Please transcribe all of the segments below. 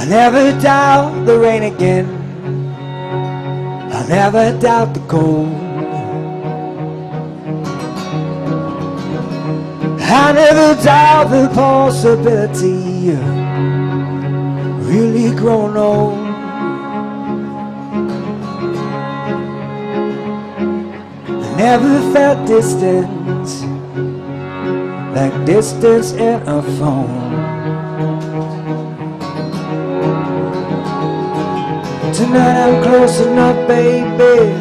I never doubt the rain again. I never doubt the cold. I never doubt the possibility of really growing old. I never felt distance like distance in a phone. Tonight I'm close enough, baby.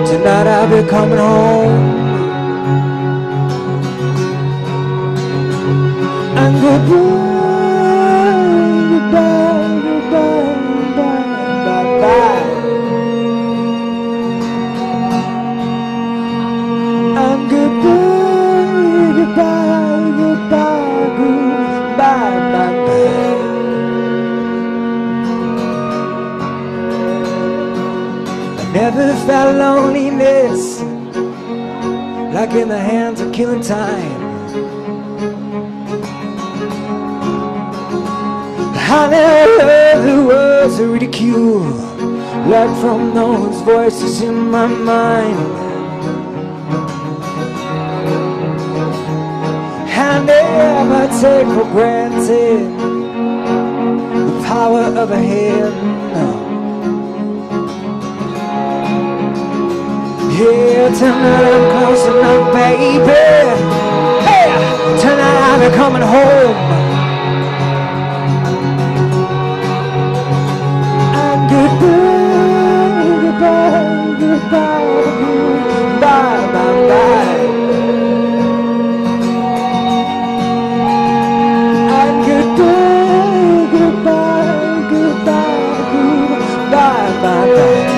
Tonight I'll be coming home. And goodbye, goodbye, goodbye, goodbye, bye. And goodbye, goodbye, goodbye, goodbye, bye, bye. Never felt loneliness like in the hands of killing time. I never heard the words of ridicule like from those voices in my mind. I never take for granted the power of a hand. Yeah, tonight I'm close enough, baby. Hey, tonight I'll be coming home. And goodbye, goodbye, goodbye, goodbye, bye, bye. And goodbye, goodbye, goodbye, goodbye, bye, bye.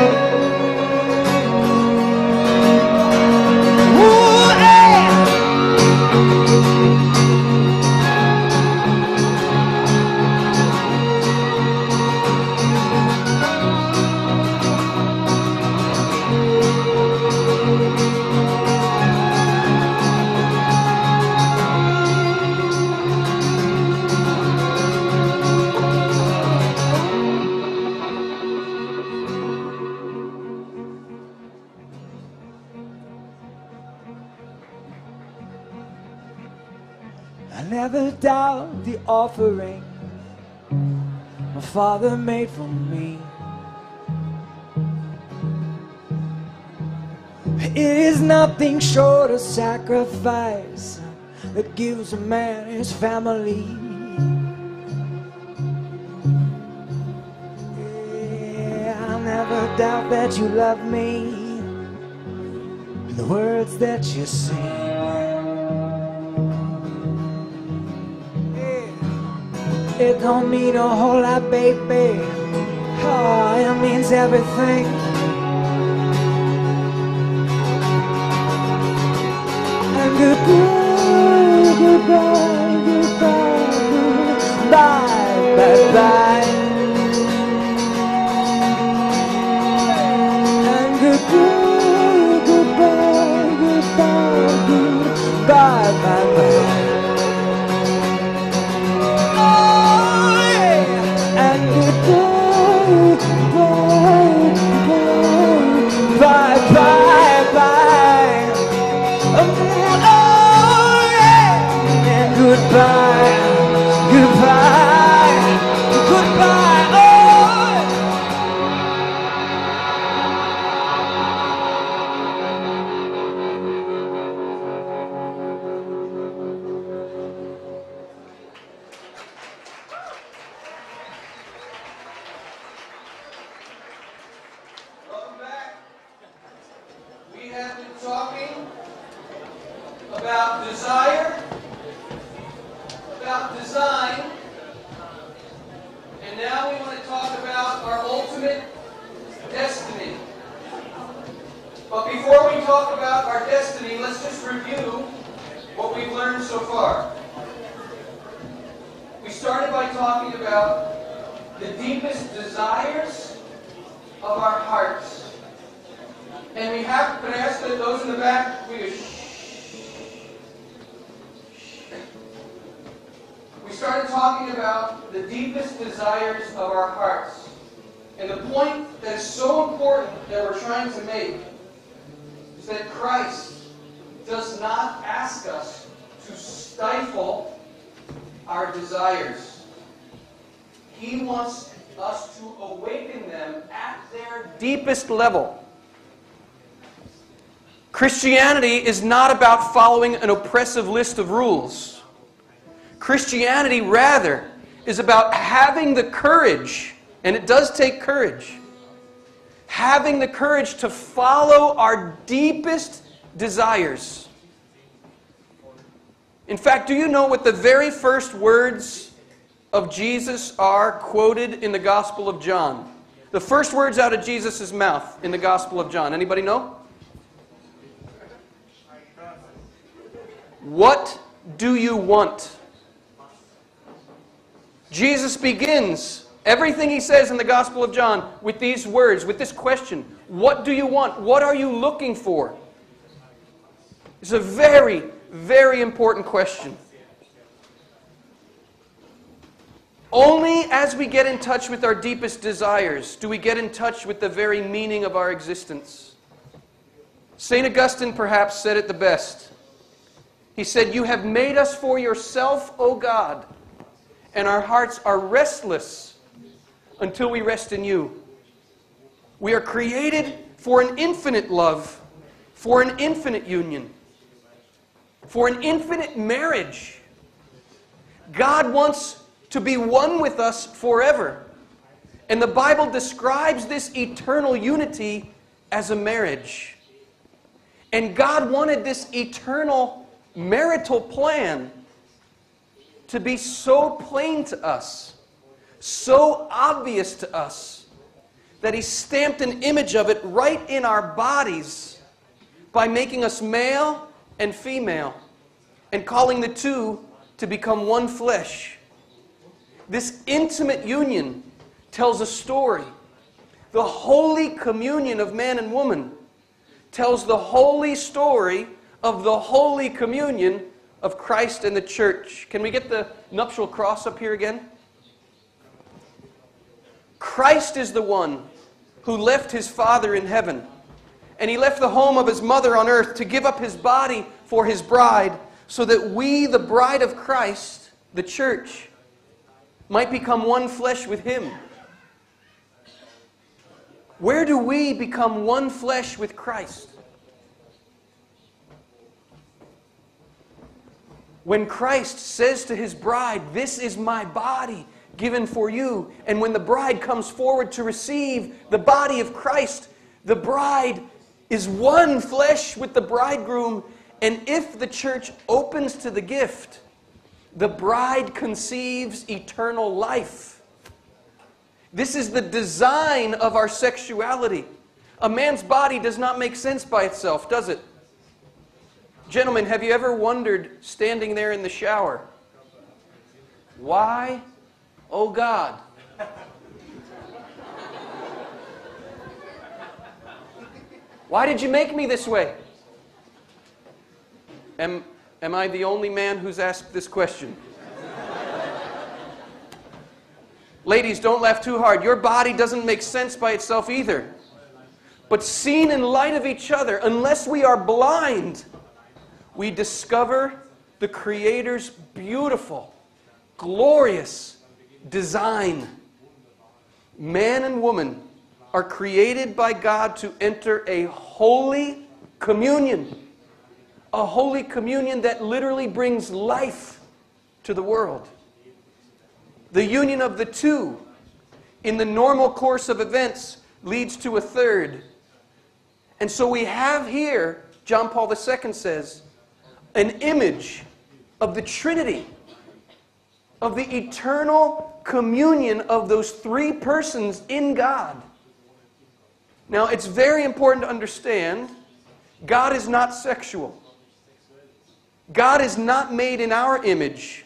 I never doubt the offering my Father made for me. It is nothing short of sacrifice that gives a man his family. Yeah, I never doubt that you love me, the words that you sing. It don't mean a whole lot, baby. Oh, it means everything. And goodbye, goodbye, goodbye, goodbye, bye, bye. And goodbye, goodbye, goodbye, goodbye, bye, bye. Bye, bye, bye. Oh, yeah. And goodbye, goodbye, goodbye. Oh. We have been talking about desire, about design, and now we want to talk about our ultimate destiny. But before we talk about our destiny, let's just review what we've learned so far. We started by talking about the deepest desires of our hearts. And we have, can I ask those in the back, we started talking about the deepest desires of our hearts. And the point that is so important that we're trying to make is that Christ does not ask us to stifle our desires. He wants us to awaken them at their deepest level. Christianity is not about following an oppressive list of rules. Christianity, rather, is about having the courage, and it does take courage, having the courage to follow our deepest desires. In fact, do you know what the very first words of Jesus are quoted in the Gospel of John? The first words out of Jesus' mouth in the Gospel of John. Anybody know? What do you want? Jesus begins everything he says in the Gospel of John with these words, with this question. What do you want? What are you looking for? It's a very, very important question. Only as we get in touch with our deepest desires do we get in touch with the very meaning of our existence. St. Augustine perhaps said it the best. He said, "You have made us for yourself, O God, and our hearts are restless until we rest in you." We are created for an infinite love, for an infinite union, for an infinite marriage. God wants to be one with us forever. And the Bible describes this eternal unity as a marriage. And God wanted this eternal marital plan to be so plain to us, so obvious to us, that He stamped an image of it right in our bodies by making us male and female and calling the two to become one flesh. This intimate union tells a story. The Holy Communion of man and woman tells the holy story of the Holy Communion of Christ and the church. Can we get the nuptial cross up here again? Christ is the one who left His Father in heaven, and He left the home of His mother on earth to give up His body for His bride, so that we, the bride of Christ, the church, might become one flesh with Him. Where do we become one flesh with Christ? When Christ says to His bride, "This is my body given for you," and when the bride comes forward to receive the body of Christ, the bride is one flesh with the bridegroom, and if the church opens to the gift, the bride conceives eternal life. This is the design of our sexuality. A man's body does not make sense by itself, does it? Gentlemen, have you ever wondered, standing there in the shower, why, oh God? Why did you make me this way? Am I the only man who's asked this question? Ladies, don't laugh too hard. Your body doesn't make sense by itself either. But seen in light of each other, unless we are blind, we discover the Creator's beautiful, glorious design. Man and woman are created by God to enter a holy communion. A holy communion that literally brings life to the world. The union of the two, in the normal course of events, leads to a third. And so we have here, John Paul II says, an image of the Trinity, of the eternal communion of those three persons in God. Now, it's very important to understand, God is not sexual. God is not made in our image.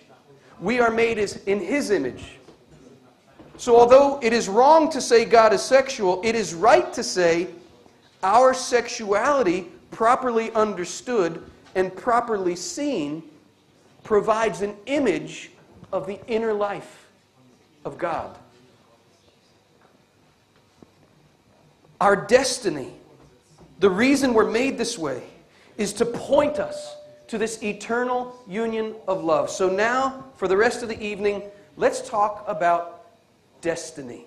We are made in His image. So although it is wrong to say God is sexual, it is right to say our sexuality, properly understood and properly seen, provides an image of the inner life of God. Our destiny, the reason we're made this way, is to point us to this eternal union of love. So now, for the rest of the evening, let's talk about destiny.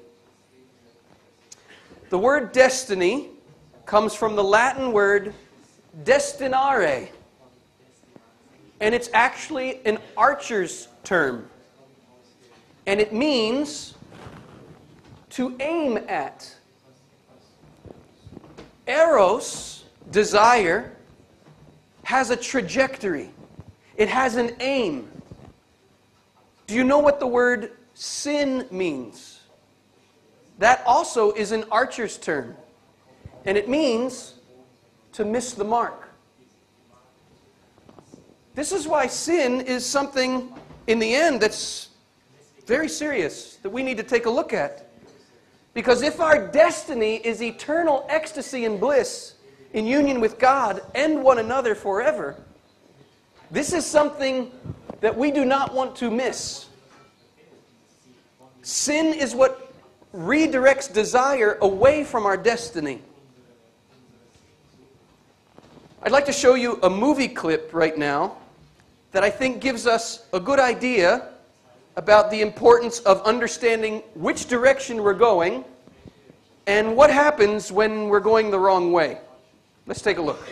The word destiny comes from the Latin word destinare, and it's actually an archer's term. And it means to aim at. Eros, desire, has a trajectory. It has an aim. Do you know what the word sin means? That also is an archer's term. And it means to miss the mark. This is why sin is something, in the end, that's very serious, that we need to take a look at. Because if our destiny is eternal ecstasy and bliss in union with God and one another forever, this is something that we do not want to miss. Sin is what redirects desire away from our destiny. I'd like to show you a movie clip right now that I think gives us a good idea about the importance of understanding which direction we're going and what happens when we're going the wrong way. Let's take a look.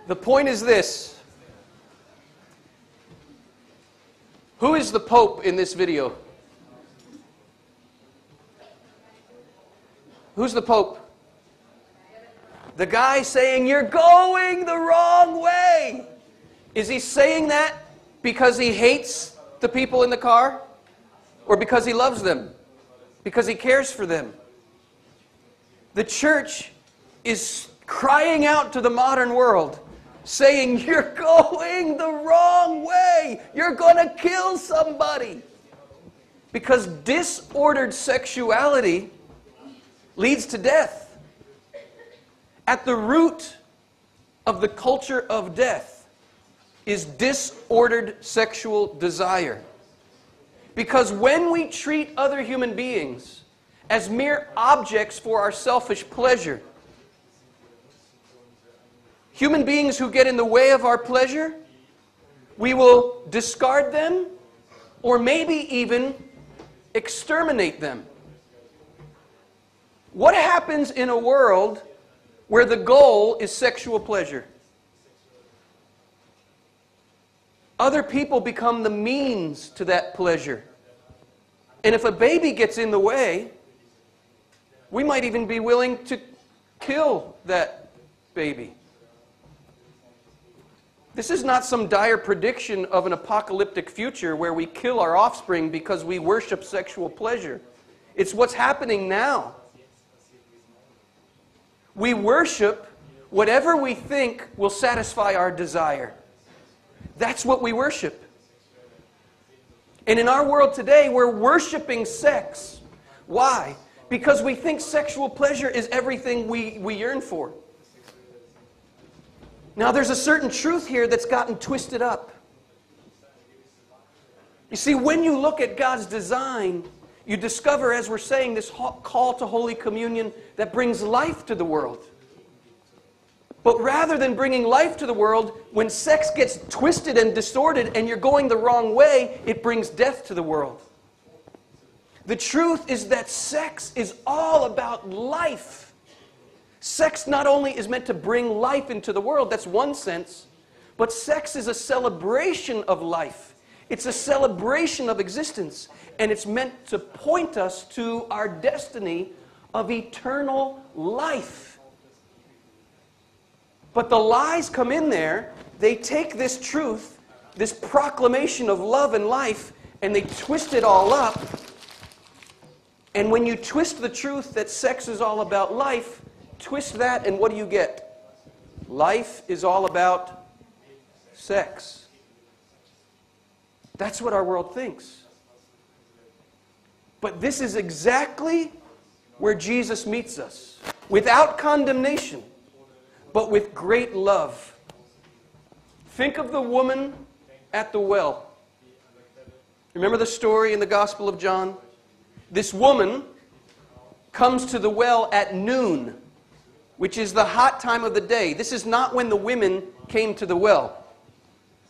The point is this. Who is the Pope in this video? Who's the Pope? The guy saying, "You're going the wrong way." Is he saying that because he hates the people in the car? Or because he loves them? Because he cares for them? The church is crying out to the modern world, saying, "You're going the wrong way. You're going to kill somebody." Because disordered sexuality leads to death. At the root of the culture of death is disordered sexual desire. Because when we treat other human beings as mere objects for our selfish pleasure, human beings who get in the way of our pleasure, we will discard them or maybe even exterminate them. What happens in a world where the goal is sexual pleasure? Other people become the means to that pleasure. And if a baby gets in the way, we might even be willing to kill that baby. This is not some dire prediction of an apocalyptic future where we kill our offspring because we worship sexual pleasure. It's what's happening now. We worship whatever we think will satisfy our desire. That's what we worship. And in our world today, we're worshiping sex. Why? Because we think sexual pleasure is everything we yearn for. Now, there's a certain truth here that's gotten twisted up. You see, when you look at God's design, you discover, as we're saying, this call to Holy Communion that brings life to the world. But rather than bringing life to the world, when sex gets twisted and distorted and you're going the wrong way, it brings death to the world. The truth is that sex is all about life. Sex not only is meant to bring life into the world, that's one sense, but sex is a celebration of life. It's a celebration of existence, and it's meant to point us to our destiny of eternal life. But the lies come in there. They take this truth, this proclamation of love and life, and they twist it all up. And when you twist the truth that sex is all about life, twist that, and what do you get? Life is all about sex. That's what our world thinks. But this is exactly where Jesus meets us. Without condemnation, but with great love. Think of the woman at the well. Remember the story in the Gospel of John? This woman comes to the well at noon, which is the hot time of the day. This is not when the women came to the well.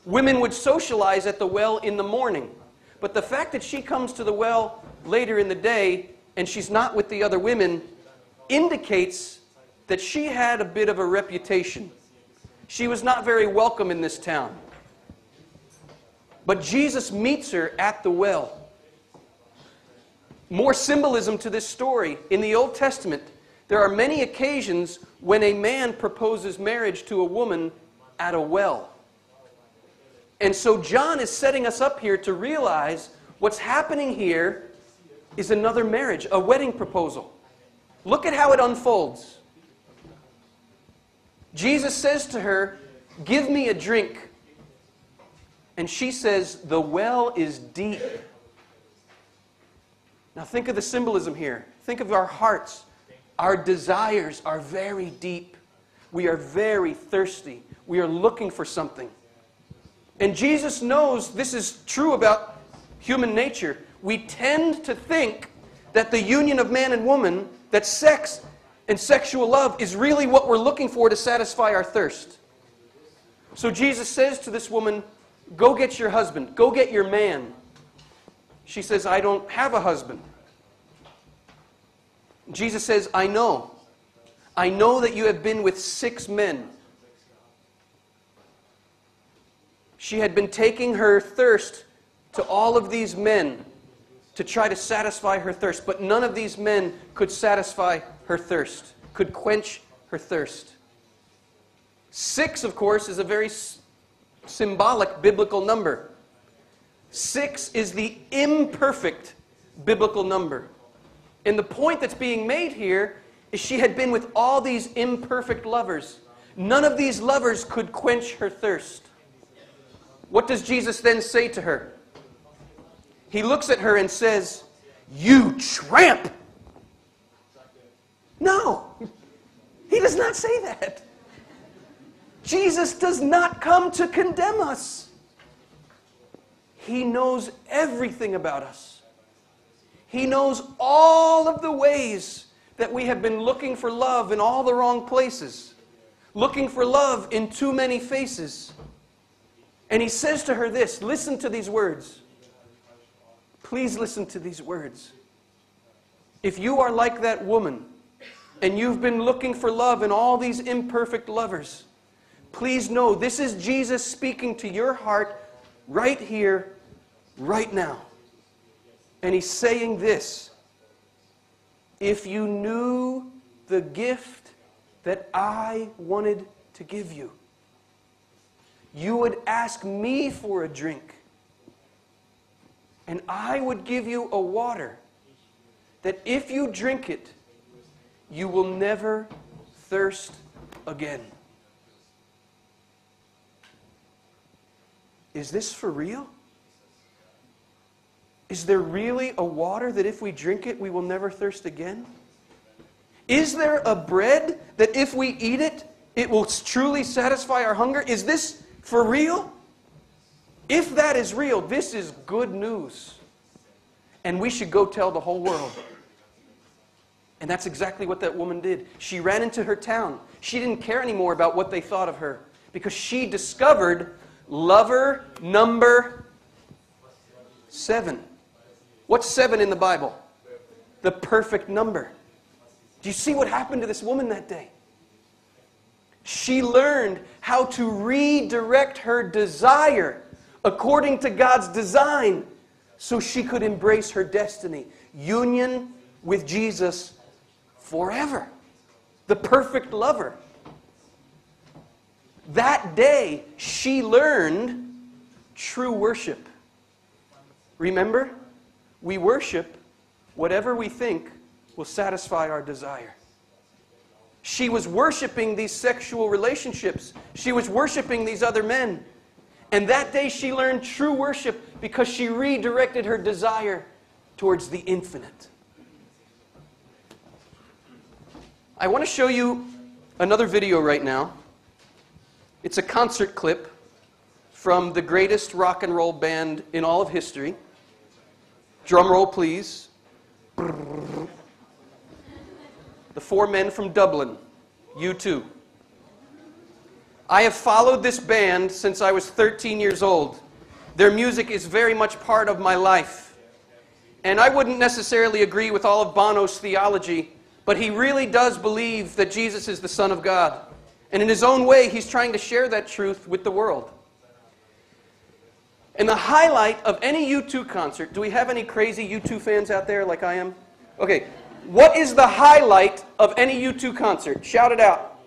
Women would socialize at the well in the morning. But the fact that she comes to the well later in the day and she's not with the other women indicates that she had a bit of a reputation. She was not very welcome in this town. But Jesus meets her at the well. More symbolism to this story. In the Old Testament, there are many occasions when a man proposes marriage to a woman at a well. And so John is setting us up here to realize what's happening here is another marriage, a wedding proposal. Look at how it unfolds. Jesus says to her, "Give me a drink." And she says, "The well is deep." Now think of the symbolism here. Think of our hearts. Our desires are very deep. We are very thirsty. We are looking for something. And Jesus knows this is true about human nature. We tend to think that the union of man and woman, that sex and sexual love is really what we're looking for to satisfy our thirst. So Jesus says to this woman, "Go get your husband. Go get your man." She says, "I don't have a husband." Jesus says, "I know. I know that you have been with 6 men." She had been taking her thirst to all of these men to try to satisfy her thirst, but none of these men could satisfy her thirst, could quench her thirst. 6, of course, is a very symbolic biblical number. 6 is the imperfect biblical number. And the point that's being made here is she had been with all these imperfect lovers. None of these lovers could quench her thirst. What does Jesus then say to her? He looks at her and says, "You tramp!" No, he does not say that. Jesus does not come to condemn us. He knows everything about us. He knows all of the ways that we have been looking for love in all the wrong places, looking for love in too many faces. And he says to her this, listen to these words. Please listen to these words. If you are like that woman, and you've been looking for love in all these imperfect lovers, please know this is Jesus speaking to your heart right here, right now. And he's saying this: if you knew the gift that I wanted to give you, you would ask me for a drink, and I would give you a water that if you drink it, you will never thirst again. Is this for real? Is there really a water that if we drink it, we will never thirst again? Is there a bread that if we eat it, it will truly satisfy our hunger? Is this for real? If that is real, this is good news. And we should go tell the whole world. And that's exactly what that woman did. She ran into her town. She didn't care anymore about what they thought of her, because she discovered lover number 7. What's 7 in the Bible? The perfect number. Do you see what happened to this woman that day? She learned how to redirect her desire according to God's design so she could embrace her destiny. Union with Jesus forever. The perfect lover. That day, she learned true worship. Remember? We worship whatever we think will satisfy our desire. She was worshiping these sexual relationships. She was worshiping these other men. And that day she learned true worship because she redirected her desire towards the infinite. I want to show you another video right now. It's a concert clip from the greatest rock and roll band in all of history. Drum roll, please. The 4 men from Dublin, U2. I have followed this band since I was 13 years old. Their music is very much part of my life. And I wouldn't necessarily agree with all of Bono's theology, but he really does believe that Jesus is the Son of God. And in his own way, he's trying to share that truth with the world. And the highlight of any U2 concert, do we have any crazy U2 fans out there like I am? Okay, what is the highlight of any U2 concert? Shout it out.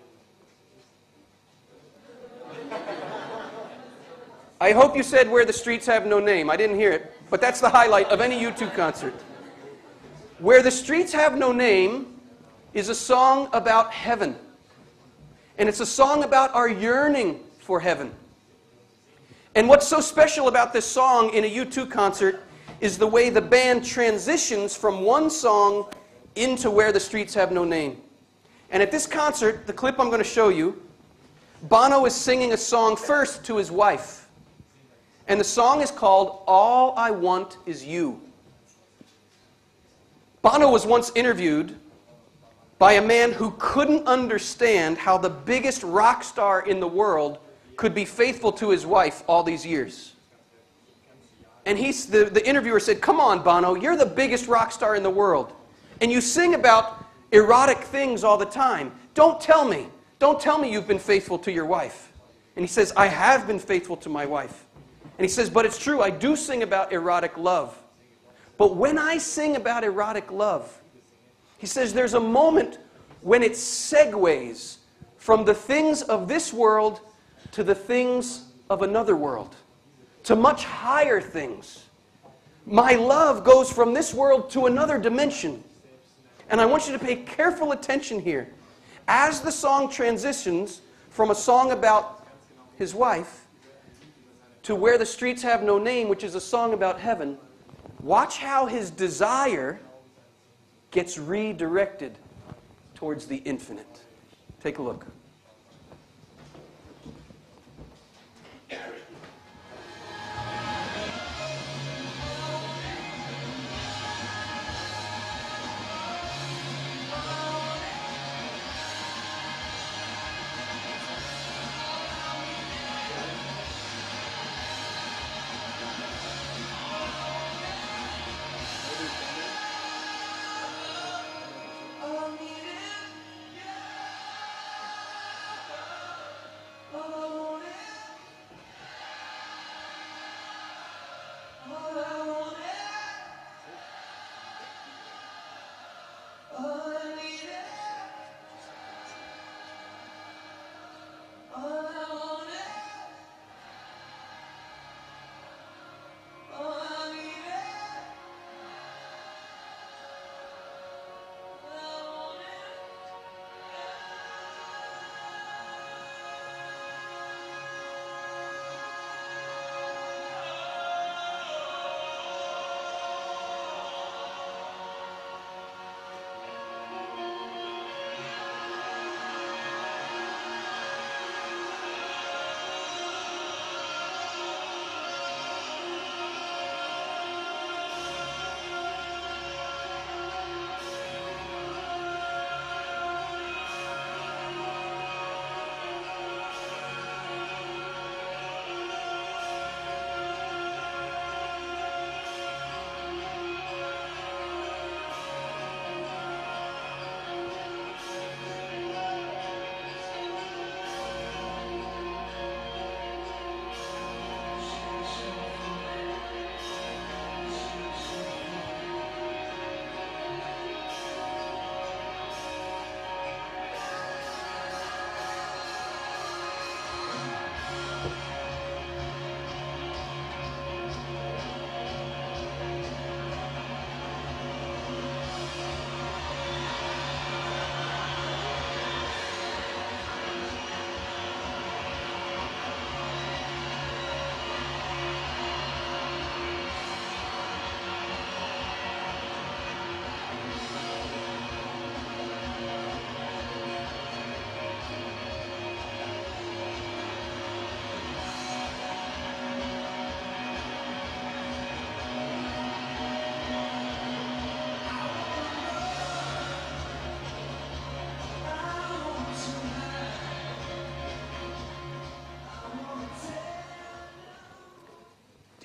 I hope you said Where the Streets Have No Name. I didn't hear it, but that's the highlight of any U2 concert. Where the Streets Have No Name is a song about heaven. And it's a song about our yearning for heaven. And what's so special about this song in a U2 concert is the way the band transitions from one song into Where the Streets Have No Name. And at this concert, the clip I'm going to show you, Bono is singing a song first to his wife. And the song is called All I Want Is You. Bono was once interviewed by a man who couldn't understand how the biggest rock star in the world could be faithful to his wife all these years. And the interviewer said, "Come on, Bono, you're the biggest rock star in the world. And you sing about erotic things all the time. Don't tell me you've been faithful to your wife." And he says, "I have been faithful to my wife." And he says, "But it's true, I do sing about erotic love. But when I sing about erotic love," he says, "there's a moment when it segues from the things of this world to the things of another world, to much higher things. My love goes from this world to another dimension." And I want you to pay careful attention here. As the song transitions from a song about his wife to Where the Streets Have No Name, which is a song about heaven, watch how his desire gets redirected towards the infinite. Take a look.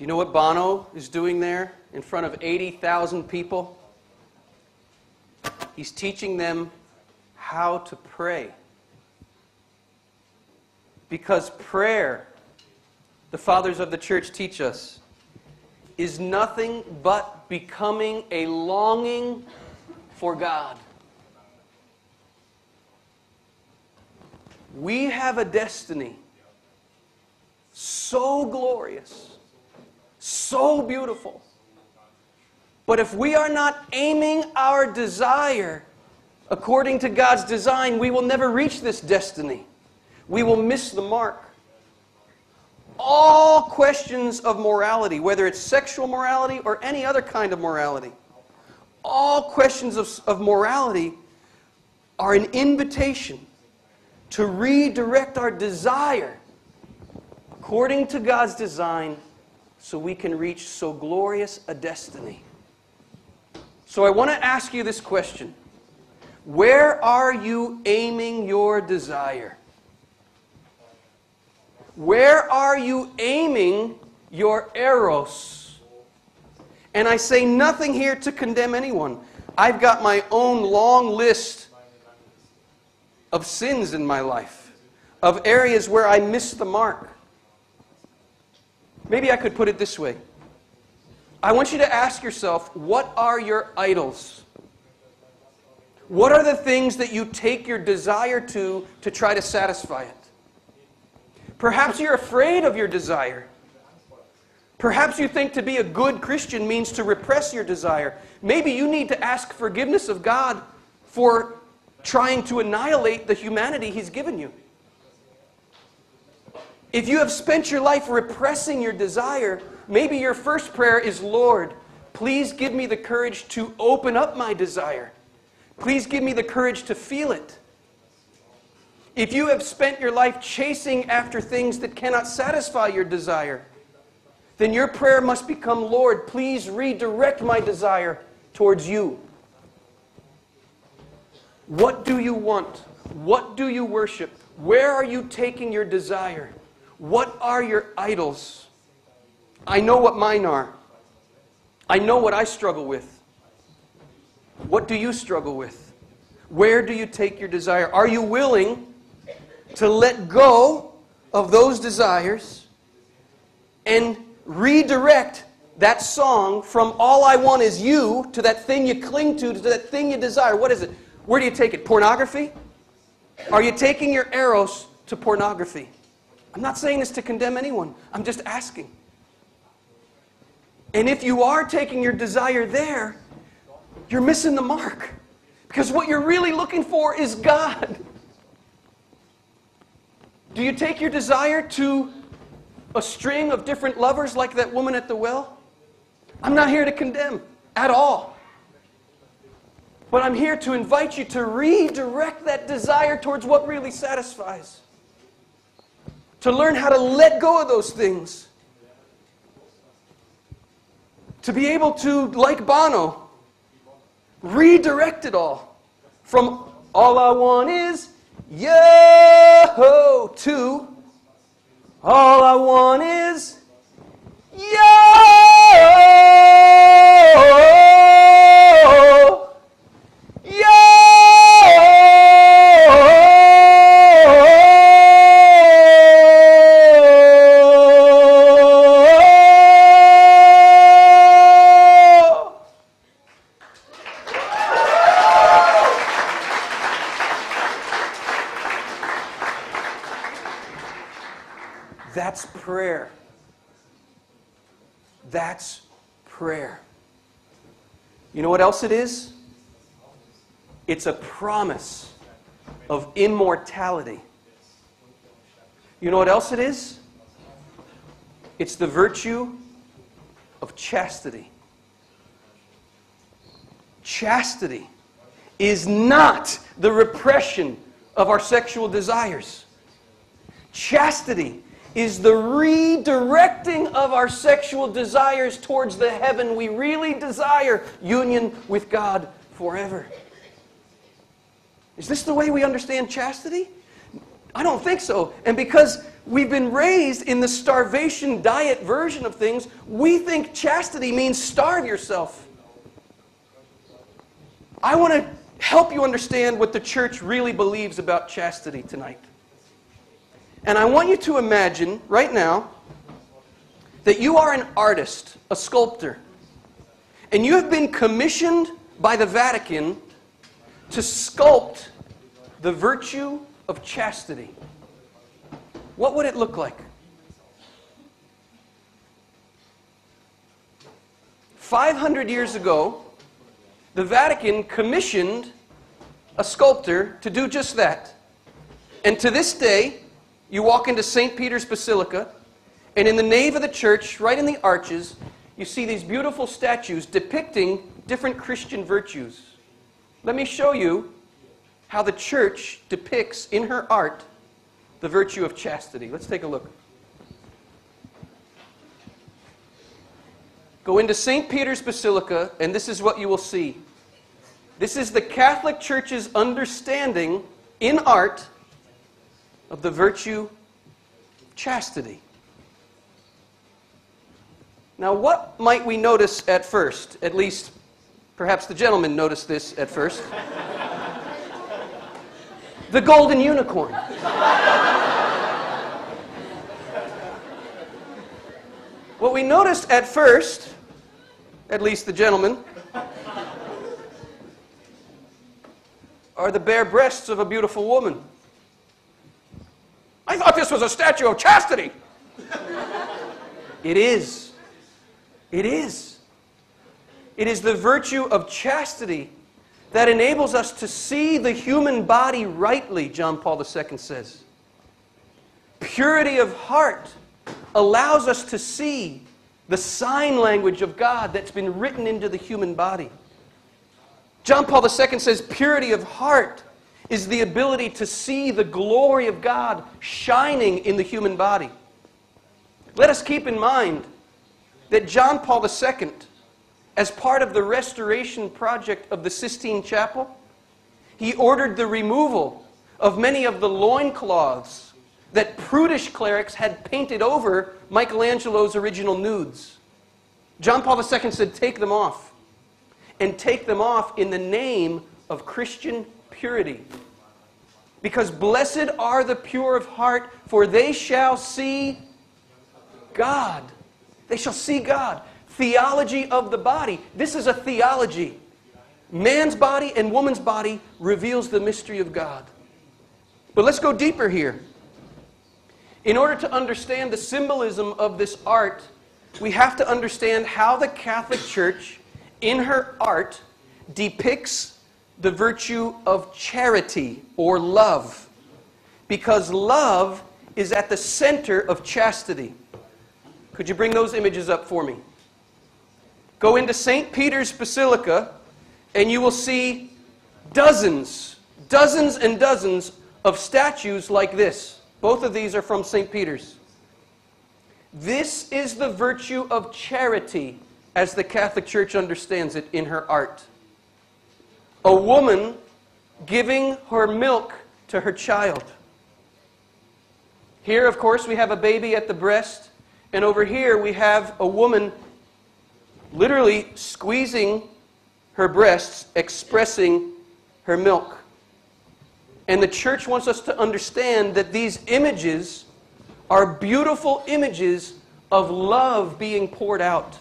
Do you know what Bono is doing there in front of 80,000 people? He's teaching them how to pray. Because prayer, the fathers of the church teach us, is nothing but becoming a longing for God. We have a destiny so glorious, so beautiful. But if we are not aiming our desire according to God's design, we will never reach this destiny. We will miss the mark. All questions of morality, whether it's sexual morality or any other kind of morality, all questions of morality are an invitation to redirect our desire according to God's design so we can reach so glorious a destiny. So I want to ask you this question. Where are you aiming your desire? Where are you aiming your eros? And I say nothing here to condemn anyone. I've got my own long list of sins in my life, of areas where I missed the mark. Maybe I could put it this way. I want you to ask yourself, what are your idols? What are the things that you take your desire to try to satisfy it? Perhaps you're afraid of your desire. Perhaps you think to be a good Christian means to repress your desire. Maybe you need to ask forgiveness of God for trying to annihilate the humanity He's given you. If you have spent your life repressing your desire, maybe your first prayer is, Lord, please give me the courage to open up my desire. Please give me the courage to feel it. If you have spent your life chasing after things that cannot satisfy your desire, then your prayer must become, Lord, please redirect my desire towards you. What do you want? What do you worship? Where are you taking your desire? What are your idols? I know what mine are. I know what I struggle with. What do you struggle with? Where do you take your desire? Are you willing to let go of those desires and redirect that song from all I want is you to that thing you cling to that thing you desire? What is it? Where do you take it? Pornography? Are you taking your eros to pornography? I'm not saying this to condemn anyone. I'm just asking. And if you are taking your desire there, you're missing the mark. Because what you're really looking for is God. Do you take your desire to a string of different lovers like that woman at the well? I'm not here to condemn at all. But I'm here to invite you to redirect that desire towards what really satisfies. To learn how to let go of those things. To be able to, like Bono, redirect it all. From all I want is yo to all I want is That's prayer. That's prayer. You know what else it is? It's a promise of immortality. You know what else it is? It's the virtue of chastity. Chastity is not the repression of our sexual desires. Chastity is the redirecting of our sexual desires towards the heaven we really desire, union with God forever. Is this the way we understand chastity? I don't think so. And because we've been raised in the starvation diet version of things, we think chastity means starve yourself. I want to help you understand what the church really believes about chastity tonight. And I want you to imagine right now that you are an artist, a sculptor, and you have been commissioned by the Vatican to sculpt the virtue of chastity. What would it look like? 500 years ago, the Vatican commissioned a sculptor to do just that. And to this day, you walk into St. Peter's Basilica, and in the nave of the church, right in the arches, you see these beautiful statues depicting different Christian virtues. Let me show you how the church depicts in her art the virtue of chastity. Let's take a look. Go into St. Peter's Basilica, and this is what you will see. This is the Catholic Church's understanding in art of the virtue of chastity. Now, what might we notice at first? At least, perhaps the gentlemen noticed this at first. The golden unicorn. What we noticed at first, at least the gentlemen, are the bare breasts of a beautiful woman. I thought this was a statue of chastity. It is. It is. It is the virtue of chastity that enables us to see the human body rightly, John Paul II says. Purity of heart allows us to see the sign language of God that's been written into the human body. John Paul II says purity of heart is the ability to see the glory of God shining in the human body. Let us keep in mind that John Paul II, as part of the restoration project of the Sistine Chapel, he ordered the removal of many of the loincloths that prudish clerics had painted over Michelangelo's original nudes. John Paul II said, take them off. And take them off in the name of Christian purity. Because blessed are the pure of heart, for they shall see God. They shall see God. Theology of the body. This is a theology. Man's body and woman's body reveals the mystery of God. But let's go deeper here. In order to understand the symbolism of this art, we have to understand how the Catholic Church, in her art, depicts the virtue of charity or love. Because love is at the center of chastity. Could you bring those images up for me? Go into St. Peter's Basilica, and you will see dozens and dozens of statues like this. Both of these are from St. Peter's. This is the virtue of charity as the Catholic Church understands it in her art. A woman giving her milk to her child. Here, of course, we have a baby at the breast, and over here we have a woman literally squeezing her breasts, expressing her milk. And the church wants us to understand that these images are beautiful images of love being poured out.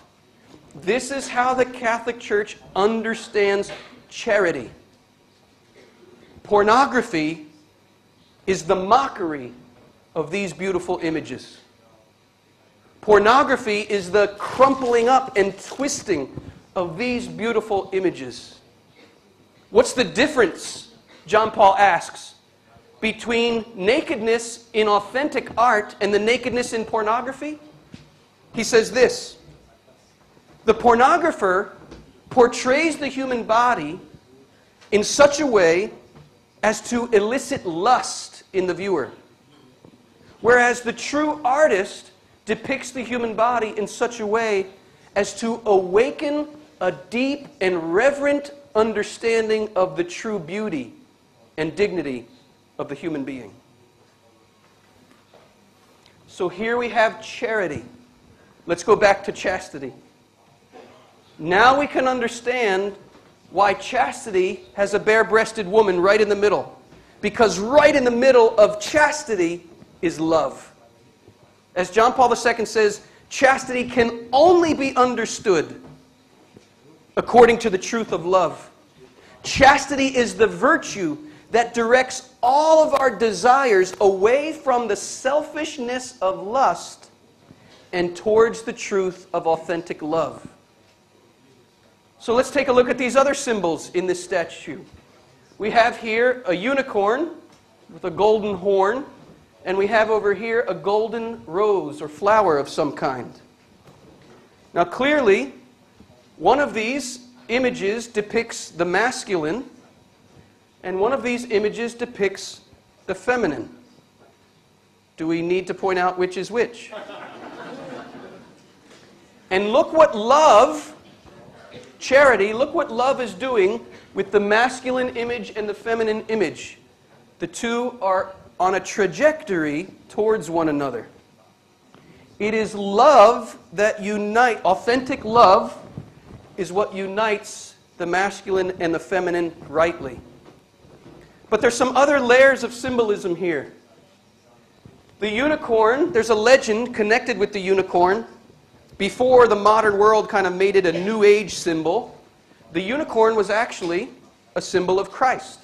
This is how the Catholic Church understands charity. Pornography is the mockery of these beautiful images. Pornography is the crumpling up and twisting of these beautiful images. What's the difference, John Paul asks, between nakedness in authentic art and the nakedness in pornography? He says this: the pornographer portrays the human body in such a way as to elicit lust in the viewer, whereas the true artist depicts the human body in such a way as to awaken a deep and reverent understanding of the true beauty and dignity of the human being. So here we have charity. Let's go back to chastity. Now we can understand why chastity has a bare-breasted woman right in the middle. Because right in the middle of chastity is love. As John Paul II says, chastity can only be understood according to the truth of love. Chastity is the virtue that directs all of our desires away from the selfishness of lust and towards the truth of authentic love. So let's take a look at these other symbols in this statue. We have here a unicorn with a golden horn, and we have over here a golden rose or flower of some kind. Now clearly, one of these images depicts the masculine, and one of these images depicts the feminine. Do we need to point out which is which? And look what love, charity, look what love is doing with the masculine image and the feminine image. The two are on a trajectory towards one another. It is love that unites, authentic love is what unites the masculine and the feminine rightly. But there's some other layers of symbolism here. The unicorn, there's a legend connected with the unicorn. Before the modern world kind of made it a New Age symbol, the unicorn was actually a symbol of Christ.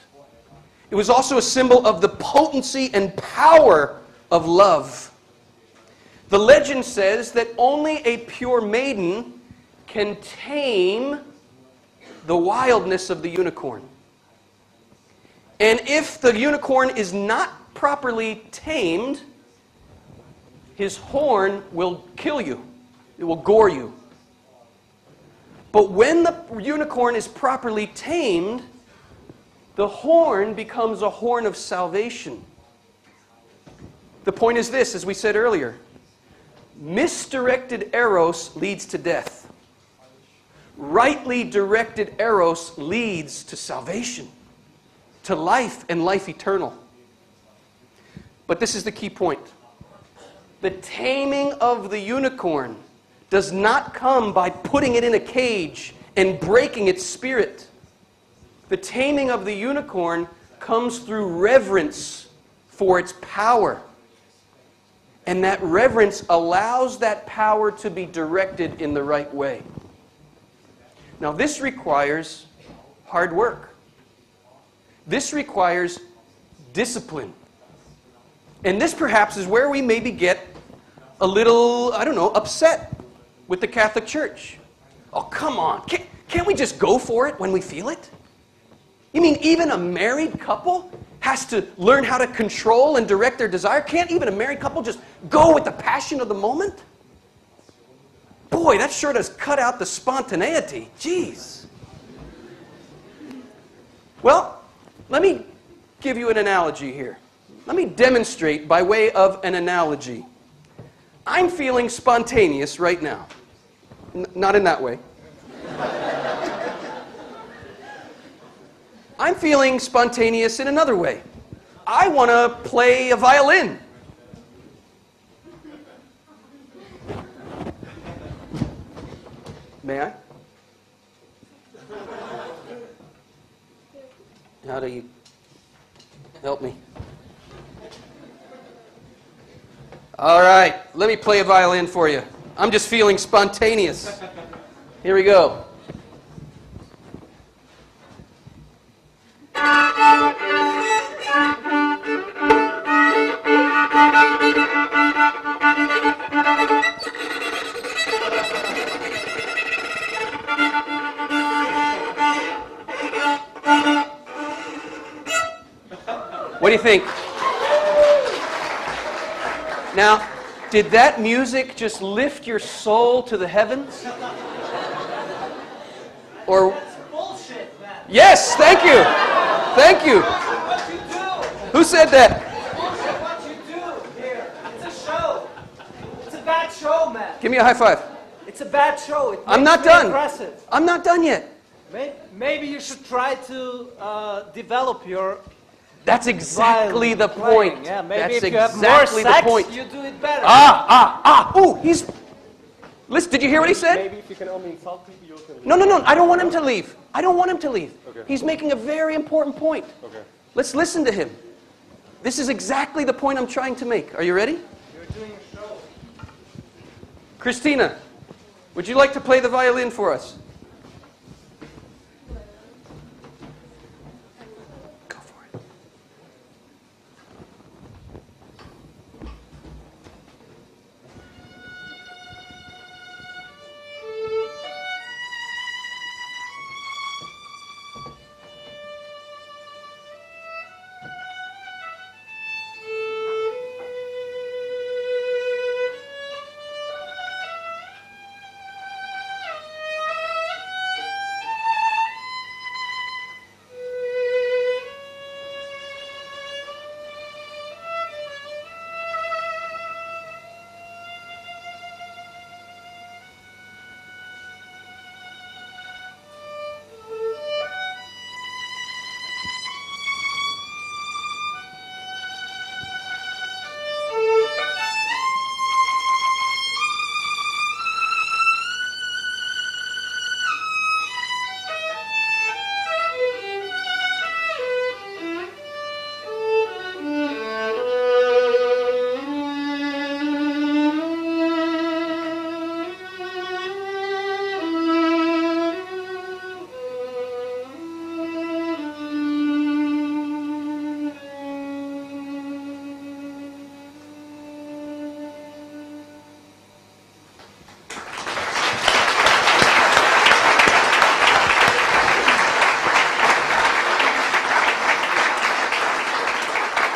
It was also a symbol of the potency and power of love. The legend says that only a pure maiden can tame the wildness of the unicorn. And if the unicorn is not properly tamed, his horn will kill you. It will gore you. But when the unicorn is properly tamed, the horn becomes a horn of salvation. The point is this, as we said earlier, misdirected eros leads to death. Rightly directed eros leads to salvation, to life and life eternal. But this is the key point. The taming of the unicorn does not come by putting it in a cage and breaking its spirit. The taming of the unicorn comes through reverence for its power. And that reverence allows that power to be directed in the right way. Now this requires hard work. This requires discipline. And this perhaps is where we maybe get a little, upset with the Catholic Church. Oh, come on. Can't we just go for it when we feel it? You mean even a married couple has to learn how to control and direct their desire? Can't even a married couple just go with the passion of the moment? Boy, that sure does cut out the spontaneity. Jeez. Well, let me give you an analogy here. Let me demonstrate by way of an analogy. I'm feeling spontaneous right now. Not in that way. I'm feeling spontaneous in another way. I want to play a violin. May I? How do you help me? All right, let me play a violin for you. I'm just feeling spontaneous. Here we go. What do you think? Now, did that music just lift your soul to the heavens? Or That's bullshit, man. yes, thank you. Thank you. What you do? Who said that? Bullshit what you do here. It's a show. It's a bad show, man. Give me a high five. It's a bad show. It I'm makes not me done. Aggressive. I'm not done yet. Maybe you should try to develop your That's exactly the point. Yeah, maybe That's if you have exactly more sex, the point. you do it better. Ooh, he's... Listen, did you hear what he said? Maybe if you can only insult people, you can leave. No, I don't want him to leave. I don't want him to leave. Okay. He's making a very important point. Okay. Let's listen to him. This is exactly the point I'm trying to make. Are you ready? You're doing a show. Christina, would you like to play the violin for us? Go for it.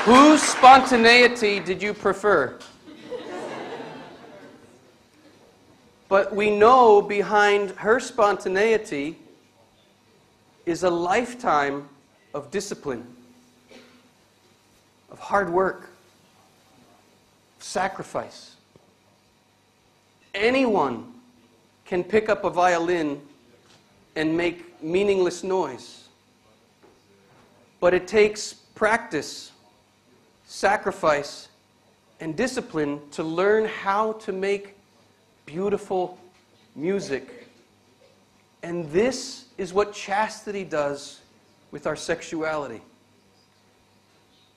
Whose spontaneity did you prefer? But we know behind her spontaneity is a lifetime of discipline, of hard work, sacrifice. Anyone can pick up a violin and make meaningless noise. But it takes practice, sacrifice, and discipline to learn how to make beautiful music. And this is what chastity does with our sexuality.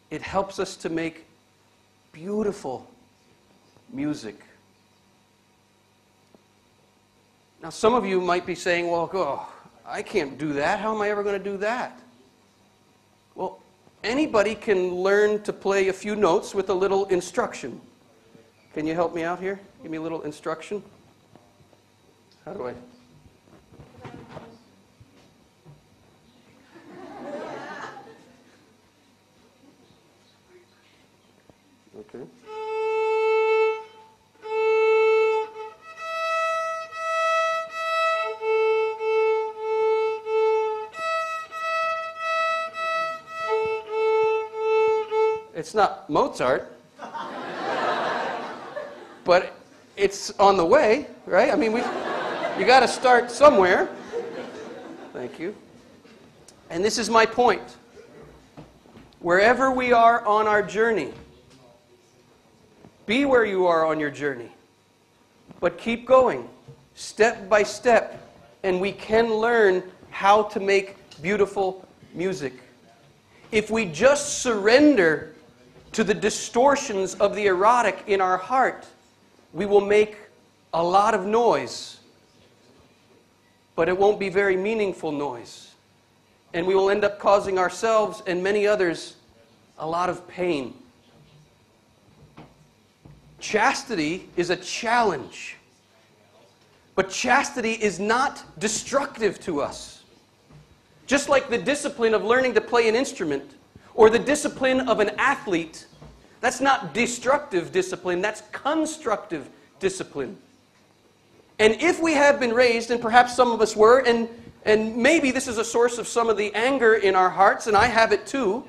It helps us to make beautiful music. Now, some of you might be saying, well, I can't do that. How am I ever going to do that? Well, anybody can learn to play a few notes with a little instruction. Can you help me out here? Give me a little instruction. How do I? Okay. It's not Mozart, but it's on the way, right? I mean, you got to start somewhere. Thank you. And this is my point. Wherever we are on our journey, be where you are on your journey, but keep going, step by step, and we can learn how to make beautiful music. If we just surrender to the distortions of the erotic in our heart, we will make a lot of noise, but it won't be very meaningful noise. And we will end up causing ourselves and many others a lot of pain. Chastity is a challenge, but chastity is not destructive to us. Just like the discipline of learning to play an instrument or the discipline of an athlete, that's not destructive discipline, that's constructive discipline. And if we have been raised, and perhaps some of us were, and maybe this is a source of some of the anger in our hearts, and I have it too.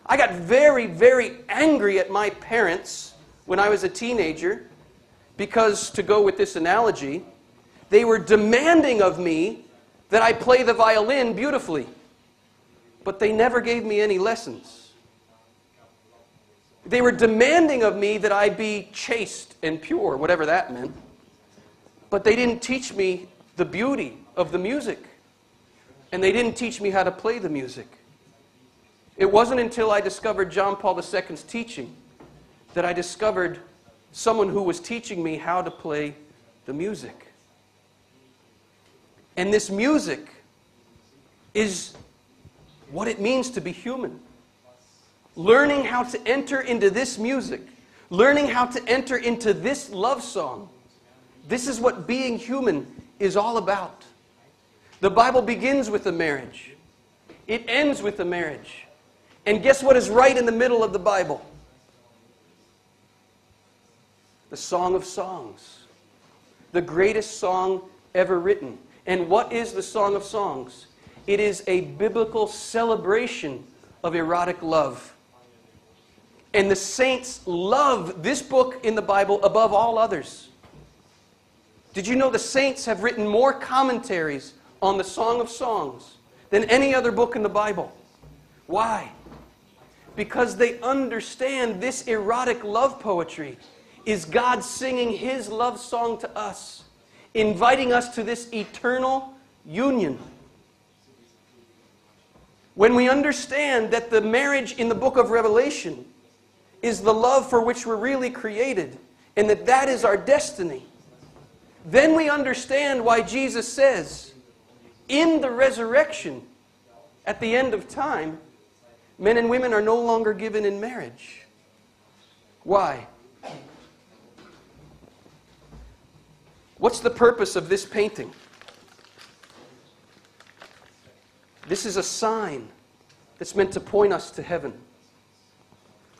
I got very, very angry at my parents when I was a teenager because, to go with this analogy, they were demanding of me that I play the violin beautifully. But they never gave me any lessons. They were demanding of me that I be chaste and pure, whatever that meant. But they didn't teach me the beauty of the music. And they didn't teach me how to play the music. It wasn't until I discovered John Paul II's teaching that I discovered someone who was teaching me how to play the music. And this music is what it means to be human. Learning how to enter into this music, learning how to enter into this love song. This is what being human is all about. The Bible begins with a marriage. It ends with a marriage. And guess what is right in the middle of the Bible? The Song of Songs. The greatest song ever written. And what is the Song of Songs? It is a biblical celebration of erotic love. And the saints love this book in the Bible above all others. Did you know the saints have written more commentaries on the Song of Songs than any other book in the Bible? Why? Because they understand this erotic love poetry is God singing His love song to us, inviting us to this eternal union. When we understand that the marriage in the book of Revelation is the love for which we're really created, and that that is our destiny, then we understand why Jesus says, in the resurrection, at the end of time, men and women are no longer given in marriage. Why? What's the purpose of this painting? This is a sign that's meant to point us to heaven.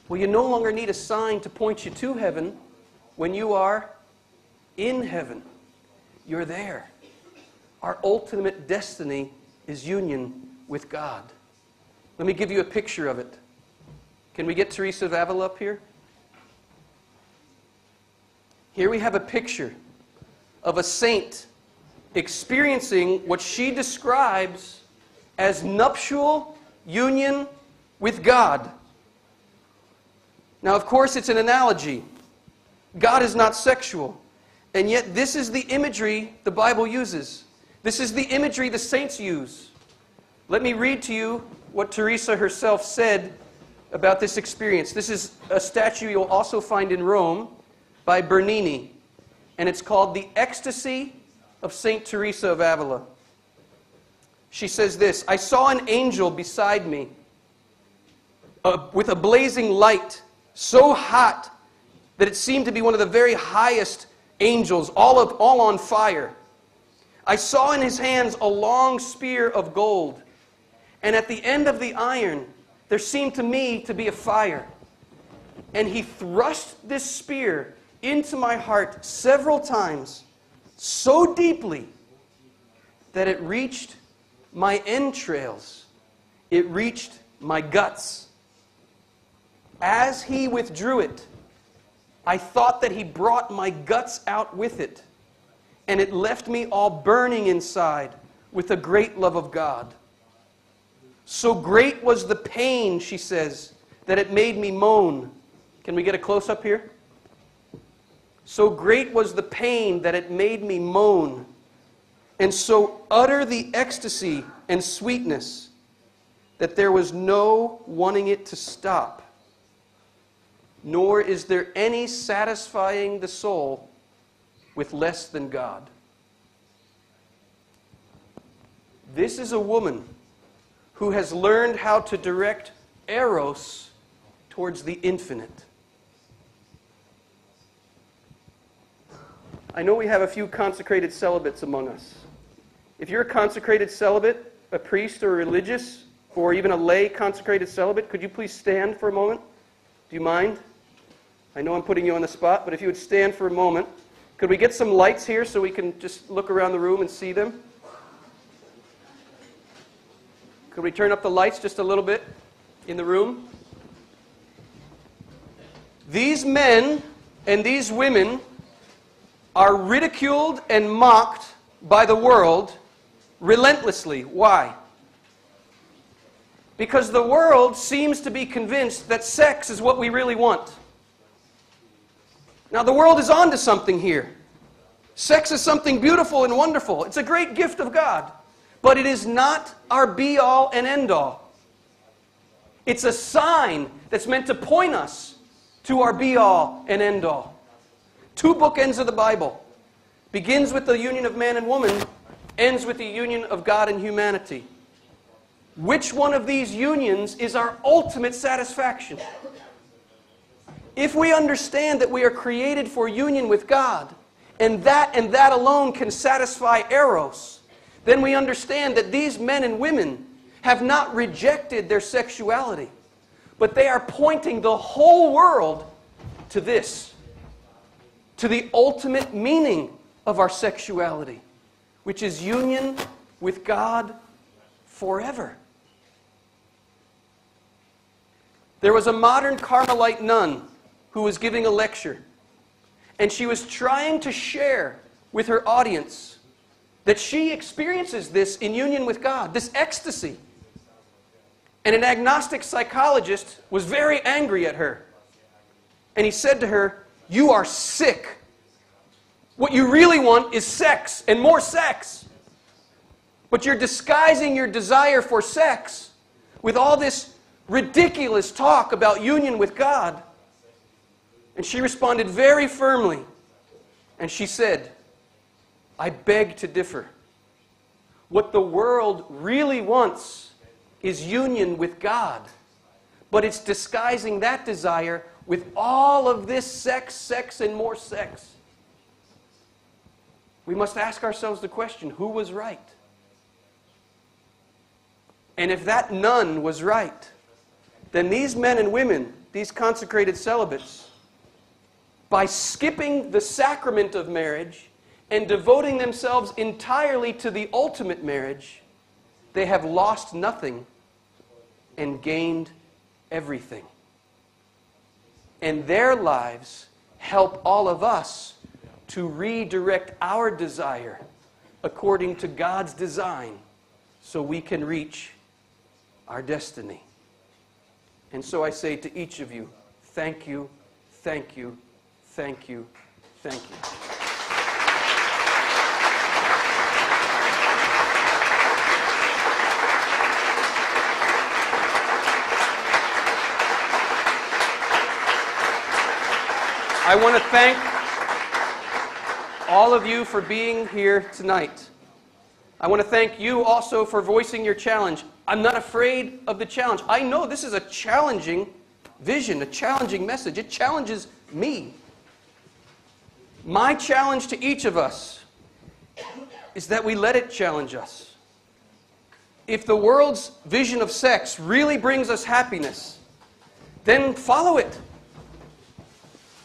Well, you no longer need a sign to point you to heaven when you are in heaven. You're there. Our ultimate destiny is union with God. Let me give you a picture of it. Can we get Teresa of Avila up here? Here we have a picture of a saint experiencing what she describes as nuptial union with God. Now, of course, it's an analogy. God is not sexual. And yet this is the imagery the Bible uses. This is the imagery the saints use. Let me read to you what Teresa herself said about this experience. This is a statue you'll also find in Rome by Bernini. And it's called The Ecstasy of St. Teresa of Avila. She says this: I saw an angel beside me with a blazing light so hot that it seemed to be one of the very highest angels, all on fire. I saw in his hands a long spear of gold, and at the end of the iron there seemed to me to be a fire. And he thrust this spear into my heart several times, so deeply that it reached my entrails. It reached my guts. As he withdrew it, I thought that he brought my guts out with it, and it left me all burning inside with a great love of God. So great was the pain, she says, that it made me moan. Can we get a close-up here? So great was the pain that it made me moan, and so utter the ecstasy and sweetness that there was no wanting it to stop, nor is there any satisfying the soul with less than God. This is a woman who has learned how to direct eros towards the infinite. I know we have a few consecrated celibates among us. If you're a consecrated celibate, a priest or a religious, or even a lay consecrated celibate, could you please stand for a moment? Do you mind? I know I'm putting you on the spot, but if you would stand for a moment. Could we get some lights here so we can just look around the room and see them? Could we turn up the lights just a little bit in the room? These men and these women are ridiculed and mocked by the world relentlessly. Why? Because the world seems to be convinced that sex is what we really want. Now, the world is onto something here. Sex is something beautiful and wonderful. It's a great gift of God. But it is not our be-all and end-all. It's a sign that's meant to point us to our be-all and end-all. 2 bookends of the Bible. Begins with the union of man and woman, ends with the union of God and humanity. Which one of these unions is our ultimate satisfaction? If we understand that we are created for union with God, and that alone can satisfy eros, then we understand that these men and women have not rejected their sexuality, but they are pointing the whole world to this, to the ultimate meaning of our sexuality, which is union with God forever. There was a modern Carmelite nun who was giving a lecture, and she was trying to share with her audience that she experiences this in union with God, this ecstasy. And an agnostic psychologist was very angry at her. And he said to her, "You are sick. What you really want is sex and more sex. But you're disguising your desire for sex with all this ridiculous talk about union with God." And she responded very firmly. And she said, "I beg to differ. What the world really wants is union with God. But it's disguising that desire with all of this sex, sex, and more sex." We must ask ourselves the question, who was right? And if that nun was right, then these men and women, these consecrated celibates, by skipping the sacrament of marriage and devoting themselves entirely to the ultimate marriage, they have lost nothing and gained everything. And their lives help all of us to redirect our desire according to God's design so we can reach our destiny. And so I say to each of you, thank you, thank you, thank you, thank you. I want to thank all of you for being here tonight. I want to thank you also for voicing your challenge. I'm not afraid of the challenge. I know this is a challenging vision, a challenging message. It challenges me. My challenge to each of us is that we let it challenge us. If the world's vision of sex really brings us happiness, then follow it.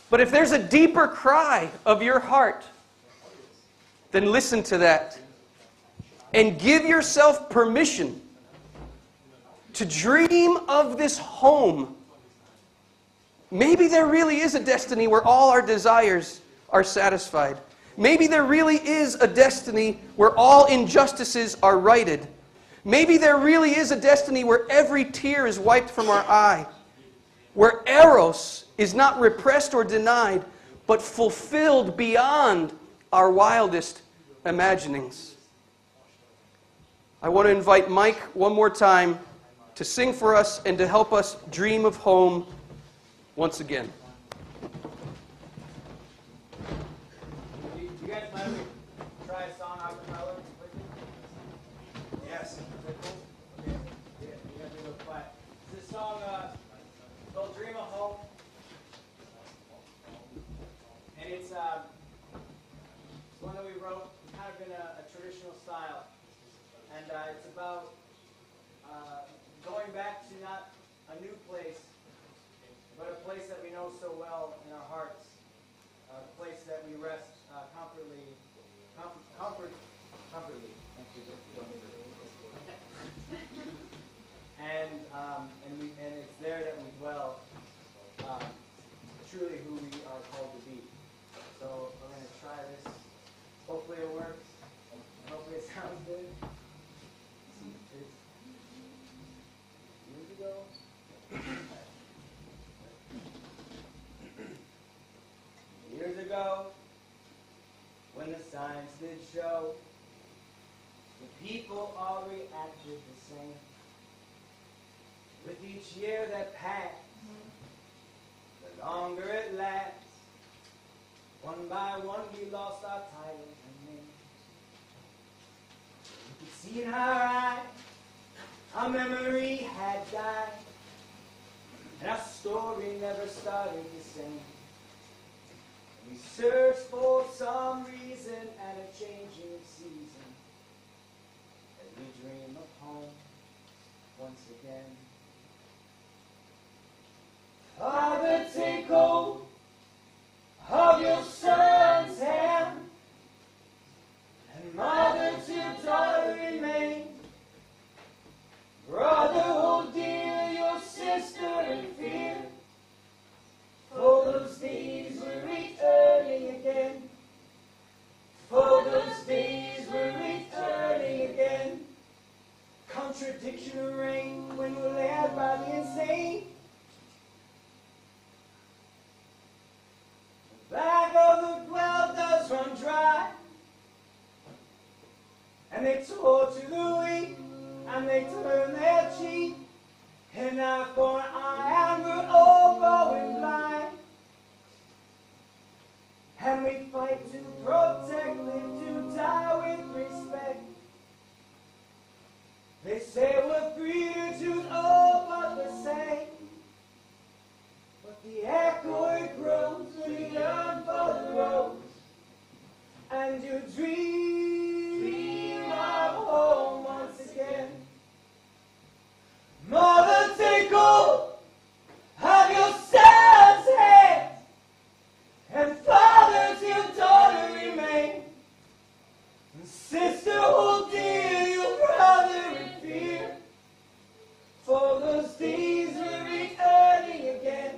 But if there's a deeper cry of your heart, then listen to that. And give yourself permission to dream of this home. Maybe there really is a destiny where all our desires are satisfied. Maybe there really is a destiny where all injustices are righted. Maybe there really is a destiny where every tear is wiped from our eye. Where eros is not repressed or denied, but fulfilled beyond our wildest imaginings. I want to invite Mike one more time to sing for us and to help us dream of home once again. You guys mind if we try a song a cappella quickly? Yes. Is that cool? Okay. Yeah, you guys be a little quiet. This song called Dream of Home. And it's one that we wrote kind of in a traditional style. And it's about going back to not a new place, but a place that we know so well in our hearts, a place that we rest comfortably. Thank you. And it's there that we dwell, truly who we are called to be. So we're going to try this. Hopefully it works. Hopefully it sounds good. signs did show the people all reacted the same. With each year that passed, the longer it lasts, one by one we lost our titles and names. You could see in our eyes our memory had died, and our story never started the same. We searched for some reason and a changing season as we dream of home once again. Father, take hold of your son's hand, and mother to daughter remain. Brother, hold dear your sister in fear, for those days were returning again. For those days were returning again. Contradiction reigned when we're led by the insane. The back of the well does run dry, and they tore to the weak, and they turn their cheek, an eye for an eye, and we're all going blind. And we fight to protect, live to die with respect. They say we're free to choose all but the same, but the echo it grows when you yearn for the rose, and you dream of home once again. Mother, take hold of your son's hand, and father, to your daughter remain. And sister, hold dear your brother in fear, for those days were returning again.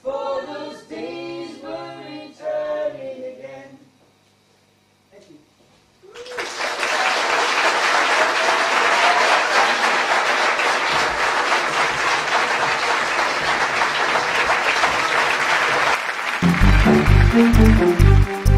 For those days were returning again. Thank you. Thank you.